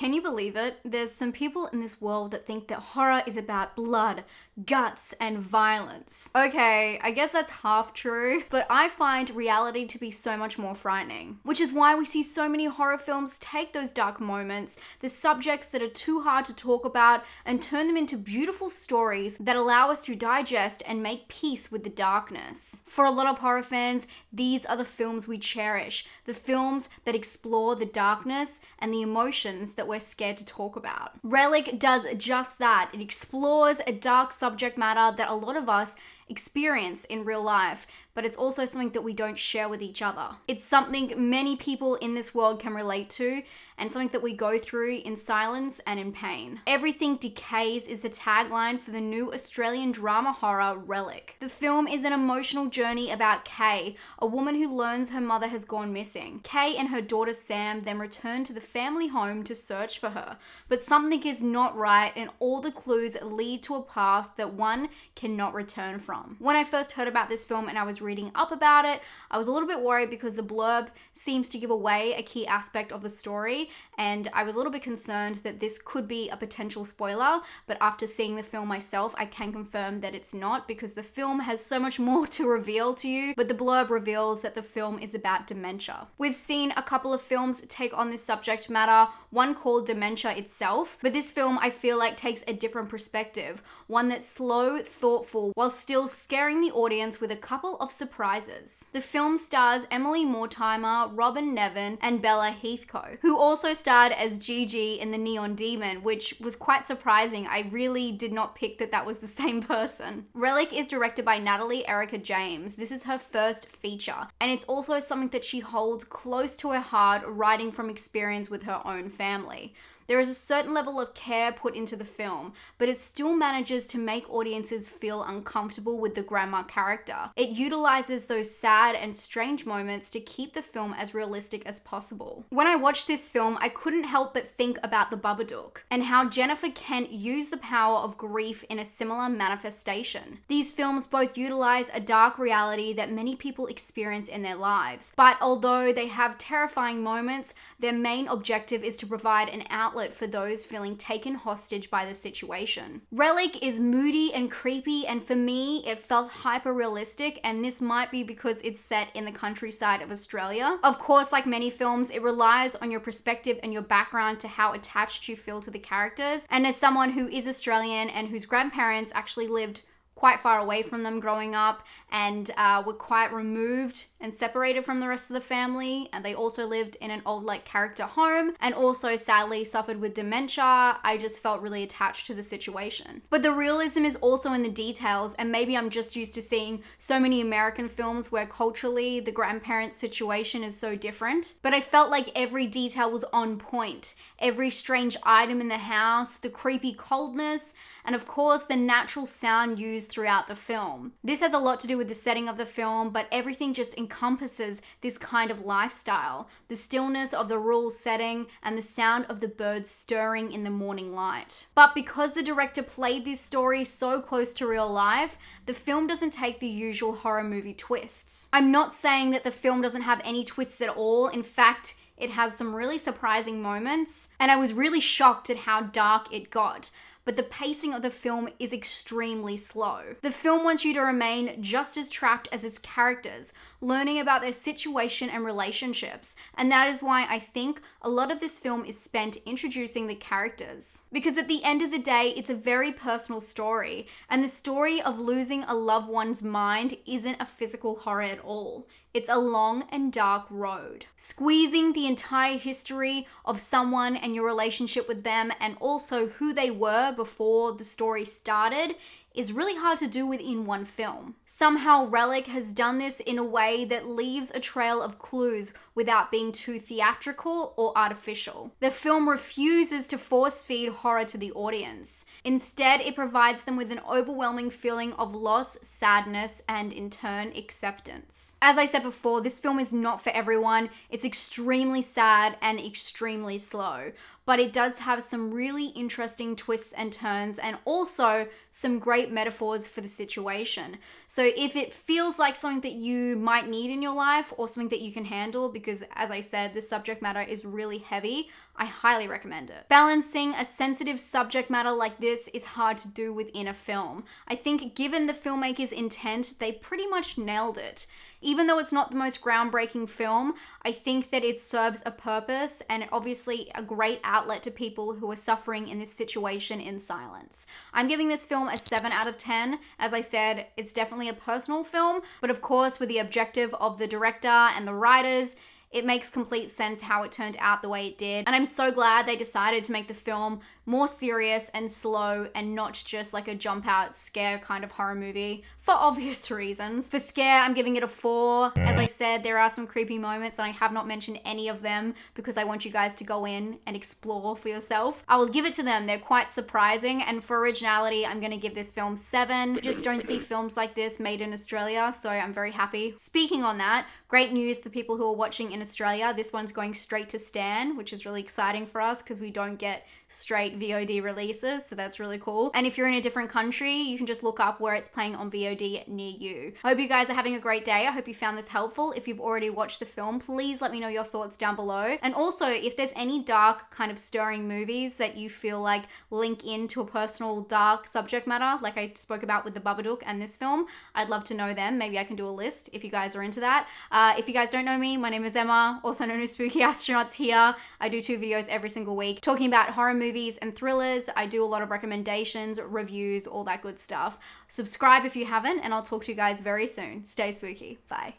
Can you believe it? There's some people in this world that think that horror is about blood, guts, and violence. Okay, I guess that's half true, but I find reality to be so much more frightening. Which is why we see so many horror films take those dark moments, the subjects that are too hard to talk about, and turn them into beautiful stories that allow us to digest and make peace with the darkness. For a lot of horror fans, these are the films we cherish, the films that explore the darkness and the emotions that we're scared to talk about. Relic does just that. It explores a dark subject matter that a lot of us experience in real life, but it's also something that we don't share with each other. It's something many people in this world can relate to, and something that we go through in silence and in pain. Everything decays is the tagline for the new Australian drama horror Relic. The film is an emotional journey about Kay, a woman who learns her mother has gone missing. Kay and her daughter Sam then return to the family home to search for her, but something is not right and all the clues lead to a path that one cannot return from. When I first heard about this film and I was reading up about it, I was a little bit worried because the blurb seems to give away a key aspect of the story, and I was a little bit concerned that this could be a potential spoiler, but after seeing the film myself, I can confirm that it's not, because the film has so much more to reveal to you, but the blurb reveals that the film is about dementia. We've seen a couple of films take on this subject matter, one called Dementia itself, but this film I feel like takes a different perspective, one that's slow, thoughtful, while still scaring the audience with a couple of surprises. The film stars Emily Mortimer, Robin Nevin, and Bella Heathcote, who also starred as Gigi in The Neon Demon, which was quite surprising. I really did not pick that that was the same person. Relic is directed by Natalie Erica James. This is her first feature, and it's also something that she holds close to her heart, writing from experience with her own family. There is a certain level of care put into the film, but it still manages to make audiences feel uncomfortable with the grandma character. It utilizes those sad and strange moments to keep the film as realistic as possible. When I watched this film, I couldn't help but think about The Babadook and how Jennifer Kent used the power of grief in a similar manifestation. These films both utilize a dark reality that many people experience in their lives, but although they have terrifying moments, their main objective is to provide an outlet for those feeling taken hostage by the situation. Relic is moody and creepy, and for me, it felt hyper realistic, and this might be because it's set in the countryside of Australia. Of course, like many films, it relies on your perspective and your background to how attached you feel to the characters. And as someone who is Australian and whose grandparents actually lived quite far away from them growing up and were quite removed and separated from the rest of the family, and they also lived in an old like character home and also sadly suffered with dementia, I just felt really attached to the situation. But the realism is also in the details, and maybe I'm just used to seeing so many American films where culturally the grandparent situation is so different, but I felt like every detail was on point. Every strange item in the house, the creepy coldness, and of course the natural sound used throughout the film. This has a lot to do with the setting of the film, but everything just encompasses this kind of lifestyle. The stillness of the rural setting and the sound of the birds stirring in the morning light. But because the director played this story so close to real life, the film doesn't take the usual horror movie twists. I'm not saying that the film doesn't have any twists at all. In fact, it has some really surprising moments, and I was really shocked at how dark it got. But the pacing of the film is extremely slow. The film wants you to remain just as trapped as its characters, learning about their situation and relationships. And that is why I think a lot of this film is spent introducing the characters. Because at the end of the day, it's a very personal story, and the story of losing a loved one's mind isn't a physical horror at all. It's a long and dark road. Squeezing the entire history of someone and your relationship with them, and also who they were before the story started, is really hard to do within one film. Somehow Relic has done this in a way that leaves a trail of clues without being too theatrical or artificial. The film refuses to force feed horror to the audience. Instead, it provides them with an overwhelming feeling of loss, sadness, and in turn, acceptance. As I said before, this film is not for everyone. It's extremely sad and extremely slow. but it does have some really interesting twists and turns and also some great metaphors for the situation. So if it feels like something that you might need in your life or something that you can handle, because as I said, the subject matter is really heavy, I highly recommend it. Balancing a sensitive subject matter like this is hard to do within a film. I think given the filmmaker's intent, they pretty much nailed it. Even though it's not the most groundbreaking film, I think that it serves a purpose and obviously a great outlet to people who are suffering in this situation in silence. I'm giving this film a 7 out of 10. As I said, it's definitely a personal film, but of course with the objective of the director and the writers, it makes complete sense how it turned out the way it did. And I'm so glad they decided to make the film more serious and slow and not just like a jump out scare kind of horror movie for obvious reasons. For scare, I'm giving it a 4. As I said, there are some creepy moments and I have not mentioned any of them because I want you guys to go in and explore for yourself. I will give it to them. They're quite surprising, and for originality, I'm gonna give this film 7. Just don't see films like this made in Australia, so I'm very happy. Speaking on that, great news for people who are watching in Australia. This one's going straight to Stan, which is really exciting for us because we don't get straight VOD releases, so that's really cool. And if you're in a different country, you can just look up where it's playing on VOD near you. I hope you guys are having a great day. I hope you found this helpful. If you've already watched the film, please let me know your thoughts down below. And also, if there's any dark kind of stirring movies that you feel like link into a personal dark subject matter, like I spoke about with The Babadook and this film, I'd love to know them. Maybe I can do a list if you guys are into that. If you guys don't know me, my name is Emma, also known as Spooky Astronauts here. I do 2 videos every single week talking about horror movies and thrillers. I do a lot of recommendations, reviews, all that good stuff. Subscribe if you haven't, and I'll talk to you guys very soon. Stay spooky. Bye.